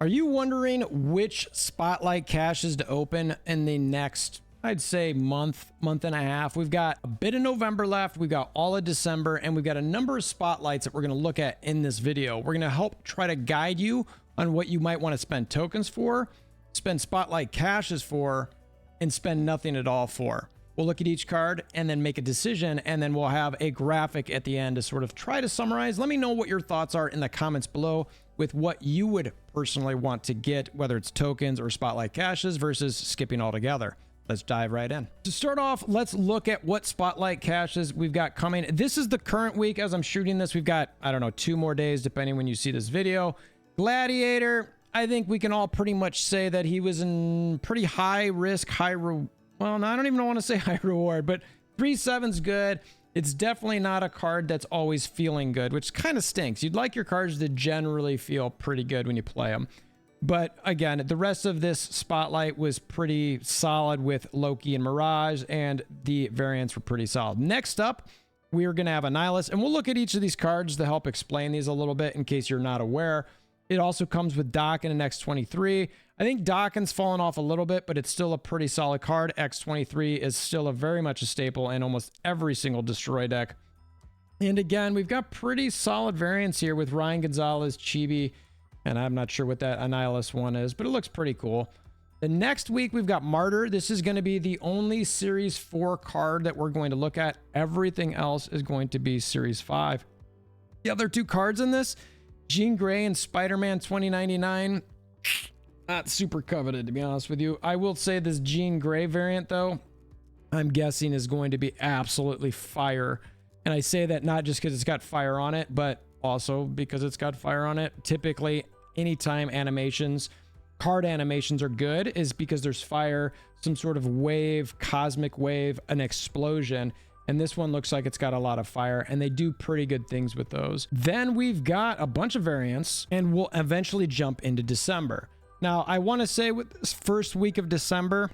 Are you wondering which spotlight caches to open in the next, I'd say, month and a half? We've got a bit of November left, we've got all of December, and we've got a number of spotlights that we're going to look at in this video. We're going to help try to guide you on what you might want to spend tokens for, spend spotlight caches for, and spend nothing at all for. We'll look at each card and then make a decision, and then we'll have a graphic at the end to sort of try to summarize. Let me know what your thoughts are in the comments below with what you would personally want to get, whether it's tokens or spotlight caches versus skipping altogether. Let's dive right in. To start off, let's look at what spotlight caches we've got coming. This is the current week as I'm shooting this. We've got, I don't know, 2 more days depending when you see this video. Gladiator, I think we can all pretty much say that he was in pretty high risk, well, no, I don't even want to say high reward, but 3/7's good. It's definitely not a card that's always feeling good, which kind of stinks. You'd like your cards to generally feel pretty good when you play them. But again, the rest of this spotlight was pretty solid with Loki and Mirage, and the variants were pretty solid. Next up, we're going to have Annihilus, and we'll look at each of these cards to help explain these a little bit in case you're not aware. It also comes with Dokken and X23. I think Dokken's fallen off a little bit, but it's still a pretty solid card. X23 is still very much a staple in almost every single Destroy deck. And again, we've got pretty solid variants here with Ryan Gonzalez, Chibi, and I'm not sure what that Annihilus one is, but it looks pretty cool. The next week, we've got Martyr. This is going to be the only Series 4 card that we're going to look at. Everything else is going to be Series 5. The other 2 cards in this, Jean Grey and Spider-Man 2099, not super coveted, to be honest with you. I will say this Jean Grey variant, though, I'm guessing is going to be absolutely fire. And I say that not just because it's got fire on it, but also because it's got fire on it. Typically, anytime card animations are good is because there's fire, some sort of wave, cosmic wave, an explosion. And this one looks like it's got a lot of fire, and they do pretty good things with those. Then we've got a bunch of variants, and we'll eventually jump into December. Now, I want to say with this first week of December,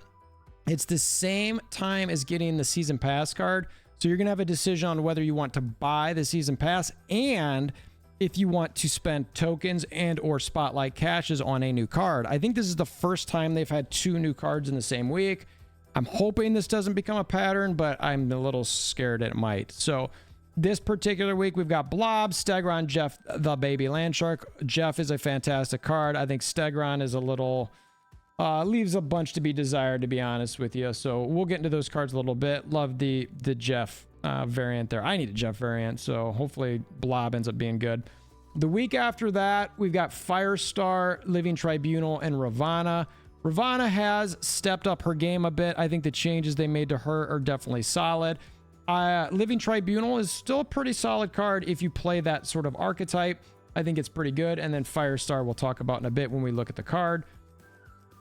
it's the same time as getting the Season Pass card. So you're going to have a decision on whether you want to buy the Season Pass and if you want to spend tokens and or spotlight caches on a new card. I think this is the first time they've had 2 new cards in the same week. I'm hoping this doesn't become a pattern, but I'm a little scared it might. So this particular week, we've got Blob, Stegron, Jeff, the Baby Landshark. Jeff is a fantastic card. I think Stegron is a little, leaves a bunch to be desired, to be honest with you. So we'll get into those cards a little bit. Love the Jeff variant there. I need a Jeff variant, so hopefully Blob ends up being good. The week after that, we've got Firestar, Living Tribunal, and Ravana. Ravana has stepped up her game a bit. I think the changes they made to her are definitely solid. Living Tribunal is still a pretty solid card if you play that sort of archetype. I think it's pretty good. And then Firestar we'll talk about in a bit when we look at the card.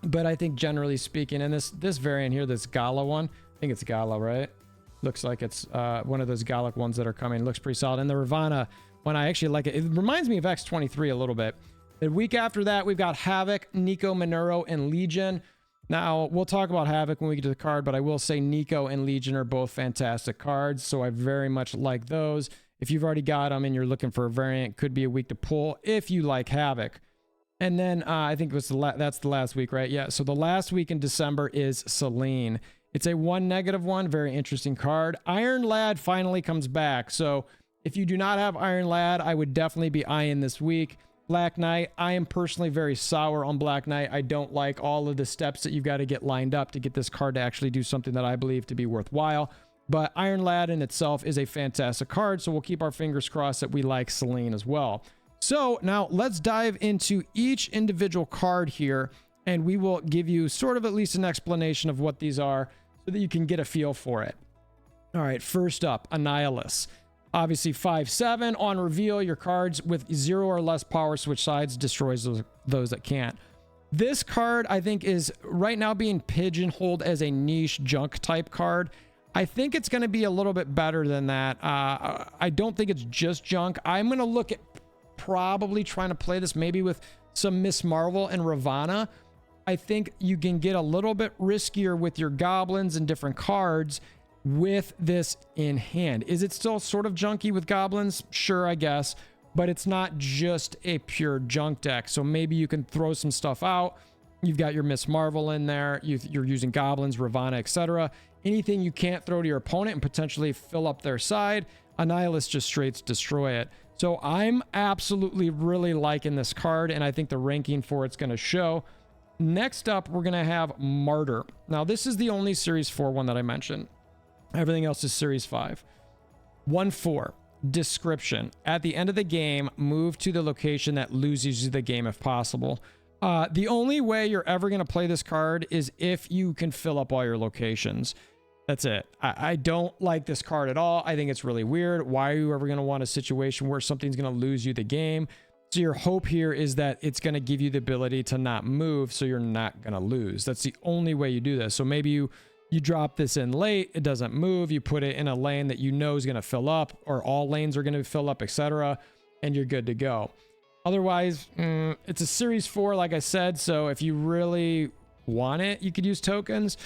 But I think generally speaking, and this variant here, this Gala one, I think it's Gala, right? Looks like it's one of those Gallic ones that are coming. Looks pretty solid. And the Ravana one, I actually like it. It reminds me of X23 a little bit. The week after that, we've got Havoc, Nico, Monero, and Legion. Now, we'll talk about Havoc when we get to the card, but I will say Nico and Legion are both fantastic cards, so I very much like those. If you've already got them and you're looking for a variant, could be a week to pull if you like Havoc. And then I think it was that's the last week, right? Yeah, so the last week in December is Selene. It's a 1-1, very interesting card. Iron Lad finally comes back, so if you do not have Iron Lad, I would definitely be eyeing this week. Black Knight, I am personally very sour on Black Knight. I don't like all of the steps that you've got to get lined up to get this card to actually do something that I believe to be worthwhile. But Iron Lad in itself is a fantastic card, so we'll keep our fingers crossed that we like Selene as well. So now let's dive into each individual card here, and we will give you sort of at least an explanation of what these are so that you can get a feel for it. All right, first up, Annihilus. Obviously 5/7 on reveal, your cards with 0 or less power switch sides, destroys those that can't. This card I think is right now being pigeonholed as a niche junk type card. I think it's going to be a little bit better than that. I don't think it's just junk. I'm going to look at probably trying to play this maybe with some Miss Marvel and Ravana. I think you can get a little bit riskier with your goblins and different cards with this in hand. Is it still sort of junky with goblins? Sure, I guess. but it's not just a pure junk deck. So maybe you can throw some stuff out. You've got your Miss Marvel in there. You're using goblins, Ravana, etc. Anything you can't throw to your opponent and potentially fill up their side, Annihilus just straight destroy it. So I'm absolutely really liking this card, and I think the ranking for it's going to show. Next up, we're going to have Martyr. Now, this is the only Series 4 one that I mentioned. Everything else is Series 5. 1/4. Description. At the end of the game, move to the location that loses you the game if possible. The only way you're ever going to play this card is if you can fill up all your locations. That's it. I don't like this card at all. I think it's really weird. Why are you ever going to want a situation where something's going to lose you the game? So your hope here is that it's going to give you the ability to not move, so you're not going to lose. That's the only way you do this. So maybe you drop this in late, it doesn't move, you put it in a lane that you know is going to fill up, or all lanes are going to fill up, etc., and you're good to go. Otherwise, it's a Series 4, like I said, so if you really want it, you could use tokens.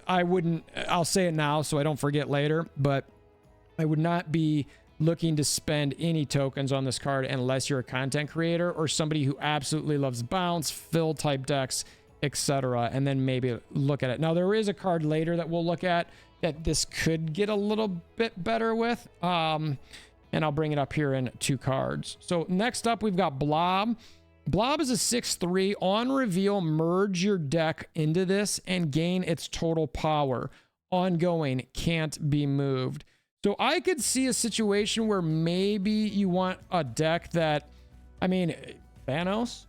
I wouldn't, I'll say it now so I don't forget later, but I would not be looking to spend any tokens on this card unless you're a content creator or somebody who absolutely loves bounce, fill type decks, etc., and then maybe look at it. Now, there is a card later that we'll look at that this could get a little bit better with, and I'll bring it up here in 2 cards. So next up, we've got Blob. Blob is a 6/3. On reveal, merge your deck into this and gain its total power. Ongoing, can't be moved. So I could see a situation where maybe you want a deck that, I mean, Thanos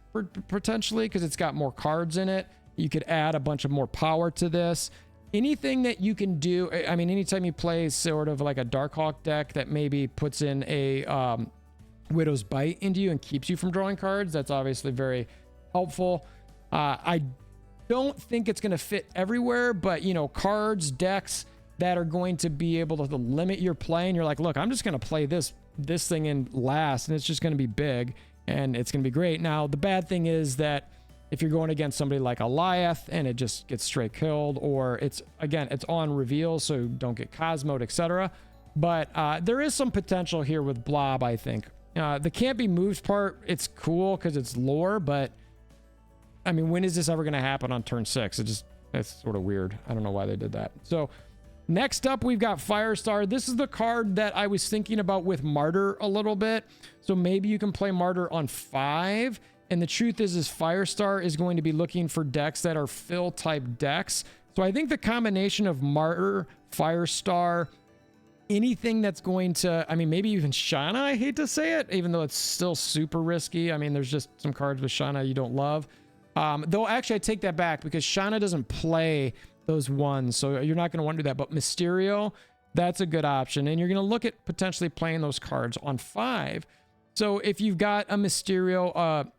potentially, because it's got more cards in it. You could add a bunch of more power to this. Anything that you can do, I mean, anytime you play sort of like a Darkhawk deck that maybe puts in a Widow's Bite into you and keeps you from drawing cards, that's obviously very helpful. I don't think it's going to fit everywhere, but you know, cards, decks that are going to be able to limit your play, and you're like, look, I'm just going to play this thing in last, and it's just going to be big and it's going to be great. Now, the bad thing is that if you're going against somebody like Eliath and it just gets straight killed, or it's on reveal, so don't get Cosmoed, etc. But there is some potential here with Blob, I think. The can't be moved part, it's cool because it's lore, but I mean, when is this ever going to happen on turn 6? It's sort of weird. I don't know why they did that. So next up, we've got Firestar. This is the card that I was thinking about with Martyr a little bit. So maybe you can play Martyr on 5. And the truth is Firestar is going to be looking for decks that are fill type decks. So I think the combination of Martyr, Firestar, anything that's going to, I mean, maybe even Shana, I hate to say it, even though it's still super risky. I mean, there's just some cards with Shana you don't love. Though actually I take that back because Shana doesn't play those ones, so you're not going to want to do that. But Mysterio, that's a good option. And you're going to look at potentially playing those cards on 5. So if you've got a Mysterio,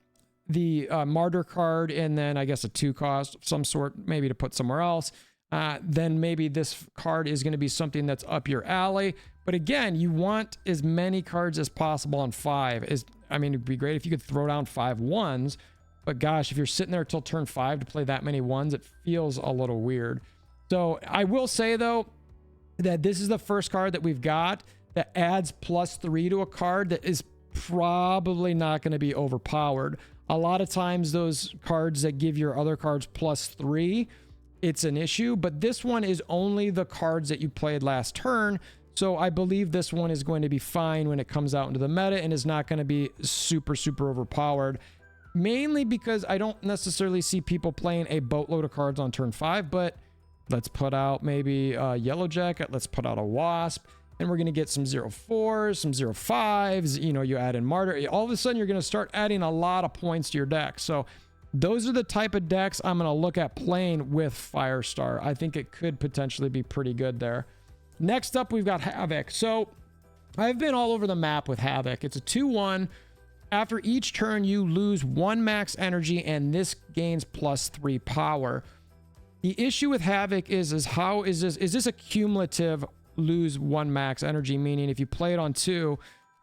the Martyr card, and then I guess a 2 cost of some sort, maybe to put somewhere else, then maybe this card is going to be something that's up your alley. But again, you want as many cards as possible on 5. I mean, it'd be great if you could throw down 5 ones, but gosh, if you're sitting there till turn 5 to play that many ones, it feels a little weird. So I will say though, that this is the first card that we've got that adds +3 to a card that is probably not going to be overpowered. A lot of times those cards that give your other cards +3, it's an issue, but this one is only the cards that you played last turn. So I believe this one is going to be fine when it comes out into the meta and is not going to be super, super overpowered. Mainly because I don't necessarily see people playing a boatload of cards on turn 5, but let's put out maybe a Yellow Jacket, let's put out a Wasp, and we're going to get some 0-4s, some 0-5s, you know, you add in Martyr. All of a sudden, you're going to start adding a lot of points to your deck. So those are the type of decks I'm going to look at playing with Firestar. I think it could potentially be pretty good there. Next up, we've got Havoc. So I've been all over the map with Havoc. It's a 2/1. After each turn, you lose 1 max energy, and this gains +3 power. The issue with Havoc is how is this a cumulative lose 1 max energy, meaning if you play it on 2,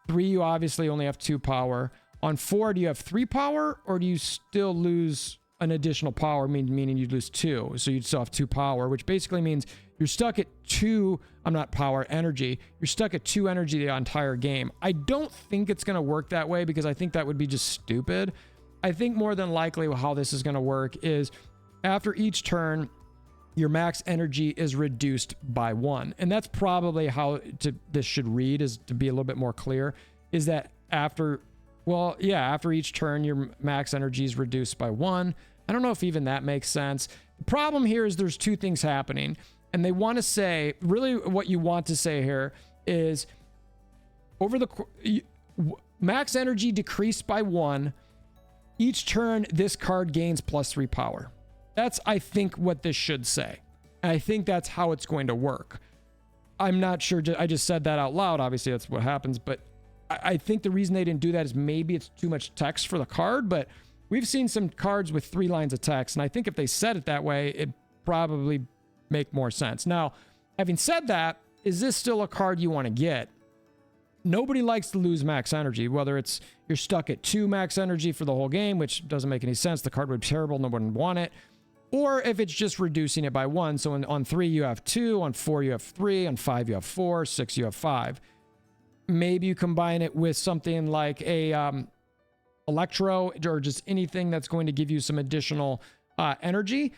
3, you obviously only have 2 power. On 4, do you have 3 power, or do you still lose an additional power, meaning you'd lose 2. So you'd still have 2 power, which basically means you're stuck at 2, energy. You're stuck at 2 energy the entire game. I don't think it's going to work that way because I think that would be just stupid. I think more than likely how this is going to work is after each turn, your max energy is reduced by 1. And that's probably how this should read, is to be a little bit more clear, is that after each turn, your max energy is reduced by 1. I don't know if even that makes sense. The problem here is there's 2 things happening. And they want to say, really what you want to say here is max energy decreased by 1. Each turn, this card gains +3 power. That's, I think, what this should say. And I think that's how it's going to work. I'm not sure. I just said that out loud. Obviously, that's what happens. But I think the reason they didn't do that is maybe it's too much text for the card. But we've seen some cards with 3 lines of text. And I think if they said it that way, it probably make more sense. Now, having said that, is this still a card you want to get? Nobody likes to lose max energy, whether it's you're stuck at 2 max energy for the whole game, which doesn't make any sense. The card would be terrible. No one would want it. Or if it's just reducing it by 1. So on 3, you have 2. On 4, you have 3. On 5, you have 4. 6, you have 5. Maybe you combine it with something like a Electro or just anything that's going to give you some additional energy.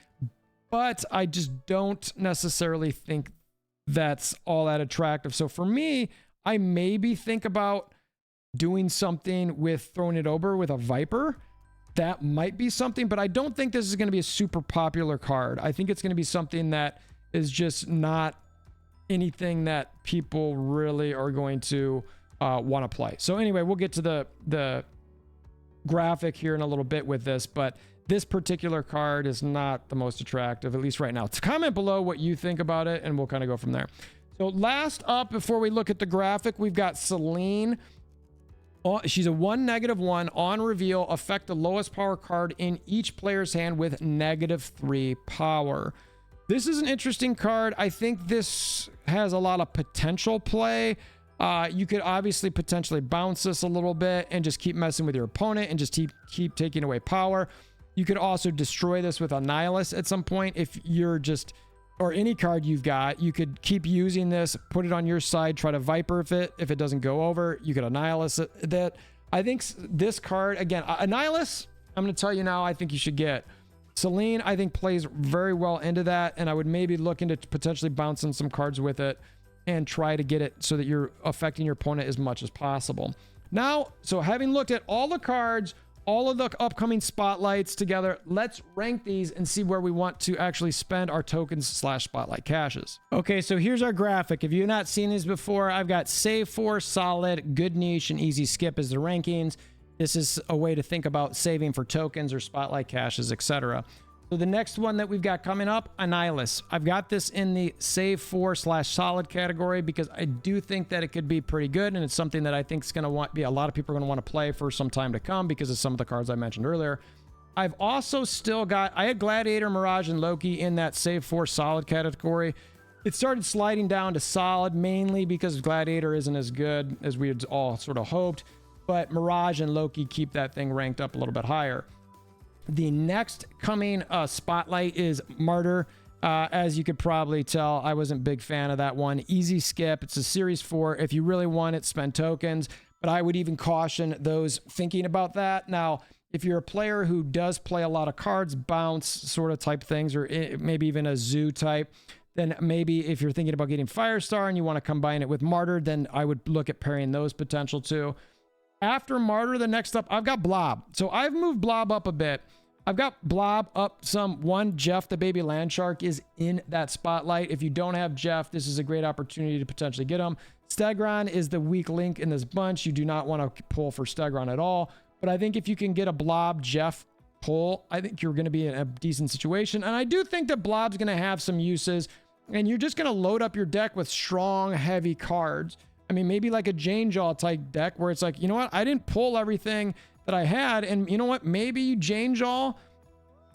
But I just don't necessarily think that's all that attractive. So for me, I maybe think about doing something with throwing it over with a Viper. That might be something, but I don't think this is going to be a super popular card. I think it's going to be something that is just not anything that people really are going to want to play. So anyway, we'll get to the graphic here in a little bit with this, but this particular card is not the most attractive, at least right now. Comment below what you think about it, and we'll kind of go from there. So last up, before we look at the graphic, we've got Selene. She's a 1/-1 on reveal. Affect the lowest power card in each player's hand with -3 power. This is an interesting card. I think this has a lot of potential play. You could obviously potentially bounce this a little bit and just keep messing with your opponent and just keep taking away power. You could also destroy this with Annihilus at some point if you're just, or any card you've got. You could keep using this, put it on your side, try to Viper if it doesn't go over. You could Annihilus it. I think this card, again, Annihilus, I'm going to tell you now, I think you should get. Selene, I think, plays very well into that, and I would maybe look into potentially bouncing some cards with it and try to get it so that you're affecting your opponent as much as possible. Now, so having looked at all the cards, all of the upcoming spotlights together, let's rank these and see where we want to actually spend our tokens / spotlight caches. Okay, so here's our graphic. If you've not seen these before, I've got save for, solid, good niche, and easy skip as the rankings. This is a way to think about saving for tokens or spotlight caches, etc. So the next one that we've got coming up, Annihilus. I've got this in the save for / solid category because I do think that it could be pretty good, and it's something that I think is going to be a lot of people are going to want to play for some time to come because of some of the cards I mentioned earlier. I've also still got, I had Gladiator, Mirage, and Loki in that save for solid category. It started sliding down to solid mainly because Gladiator isn't as good as we had all sort of hoped, but Mirage and Loki keep that thing ranked up a little bit higher. The next coming spotlight is Martyr. As you could probably tell, I wasn't a big fan of that one. Easy skip. It's a series 4. If you really want it, spend tokens. But I would even caution those thinking about that. Now, if you're a player who does play a lot of cards, bounce sort of type things, or maybe even a zoo type, then maybe if you're thinking about getting Firestar and you want to combine it with Martyr, then I would look at pairing those potential too. After Martyr, the next up, I've got Blob. So I've moved Blob up a bit. I've got Blob up some. One, Jeff, the baby land shark, is in that spotlight. If you don't have Jeff, this is a great opportunity to potentially get him. Stegron is the weak link in this bunch. You do not want to pull for Stegron at all. But I think if you can get a Blob Jeff pull, I think you're going to be in a decent situation. And I do think that Blob's going to have some uses. And you're just going to load up your deck with strong, heavy cards. I mean, maybe like a Jane Jaw type deck where it's like, you know what? I didn't pull everything that I had, and you know what, maybe you Jane Jaw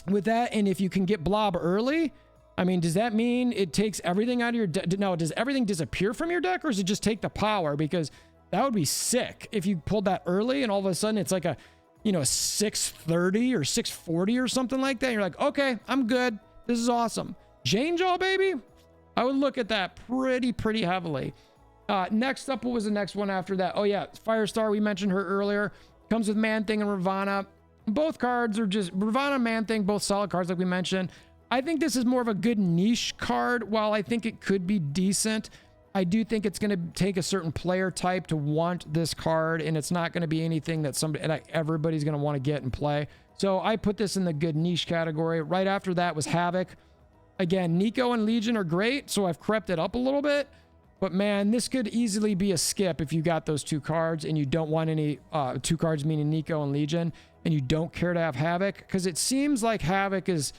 with that, and if you can get Blob early, I mean, does that mean it takes everything out of your deck? No, does everything disappear from your deck, or does it just take the power? Because that would be sick if you pulled that early and all of a sudden it's like you know, a 630 or 640 or something like that. You're like, okay, I'm good. This is awesome. Jane Jaw, baby. I would look at that pretty heavily. Next up, what was the next one after that? Oh yeah, Firestar. We mentioned her earlier. Comes with Man-Thing and Ravana. Both cards are just Ravana, Man-Thing, both solid cards like we mentioned. I think this is more of a good niche card. While I think it could be decent, I do think it's going to take a certain player type to want this card, and it's not going to be anything that everybody's going to want to get and play. So I put this in the good niche category. Right after that was Havoc. Again, Nico and Legion are great, so I've crept it up a little bit. But man, this could easily be a skip if you got those two cards and you don't want any two cards, meaning Nico and Legion, and you don't care to have Havoc, because it seems like Havoc is,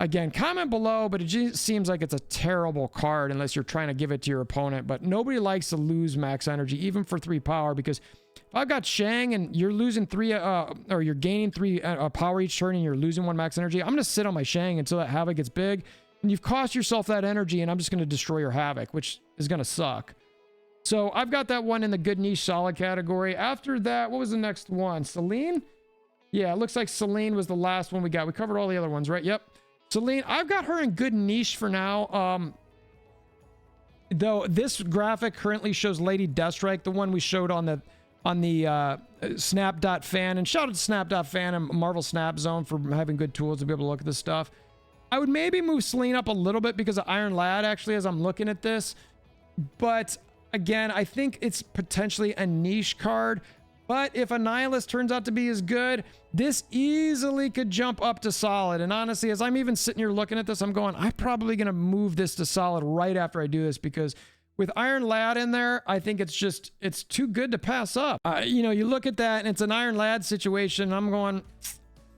again, comment below, but it just seems like it's a terrible card unless you're trying to give it to your opponent. But nobody likes to lose max energy, even for 3 power, because if I've got Shang and you're losing 3, or you're gaining 3 power each turn and you're losing 1 max energy, I'm going to sit on my Shang until that Havoc gets big. And you've cost yourself that energy, and I'm just going to destroy your Havoc, which is going to suck. So I've got that one in the good niche solid category. After that, what was the next one? Selene? Yeah, it looks like Selene was the last one we got. We covered all the other ones, right? Yep. Selene, I've got her in good niche for now. Though this graphic currently shows Lady Deathstrike, the one we showed on the Snap.fan. And shout out to Snap.fan and Marvel Snap Zone for having good tools to be able to look at this stuff. I would maybe move Selene up a little bit because of Iron Lad, actually, as I'm looking at this. But again, I think it's potentially a niche card. But if Annihilus turns out to be as good, this easily could jump up to solid. And honestly, as I'm even sitting here looking at this, I'm going, I'm probably going to move this to solid right after I do this, because with Iron Lad in there, I think it's too good to pass up. You know, you look at that and it's an Iron Lad situation. I'm going,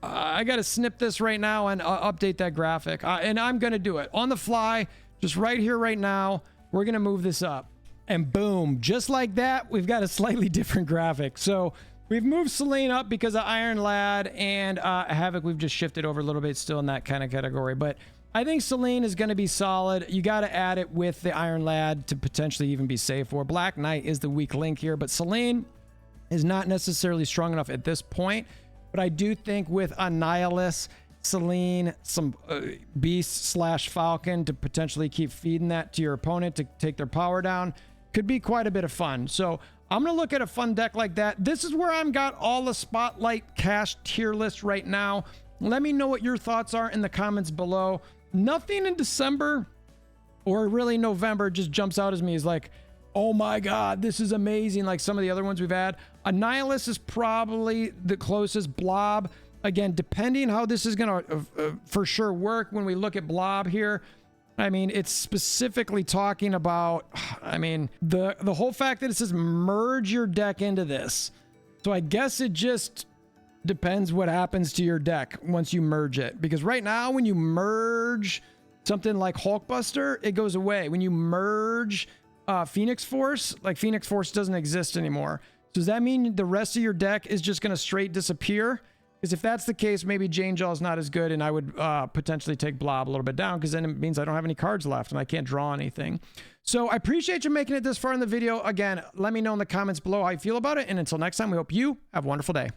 I got to snip this right now and update that graphic. And I'm going to do it on the fly, just right here, right now. We're going to move this up. And boom, just like that, we've got a slightly different graphic. So we've moved Selene up because of Iron Lad, and Havoc we've just shifted over a little bit, still in that kind of category. But I think Selene is going to be solid. You got to add it with the Iron Lad to potentially even be safe for. Black Knight is the weak link here, but Selene is not necessarily strong enough at this point. But I do think with Annihilus, Selene, some Beast/Falcon to potentially keep feeding that to your opponent to take their power down could be quite a bit of fun. So I'm going to look at a fun deck like that. This is where I've got all the Spotlight Cash tier list right now. Let me know what your thoughts are in the comments below. Nothing in December or really November just jumps out as me as like, oh my God, this is amazing. Like some of the other ones we've had. Annihilus is probably the closest. Blob, again, depending how this is going to for sure work when we look at Blob here. I mean, it's specifically talking about, I mean, the whole fact that it says merge your deck into this. So I guess it just depends what happens to your deck once you merge it. Because right now, when you merge something like Hulkbuster, it goes away. When you merge Phoenix Force, like Phoenix Force doesn't exist anymore. Does that mean the rest of your deck is just going to straight disappear? Because if that's the case, maybe Jane Jaw is not as good, and I would potentially take Blob a little bit down, because then it means I don't have any cards left and I can't draw anything. So I appreciate you making it this far in the video. Again, let me know in the comments below how you feel about it, and until next time, we hope you have a wonderful day.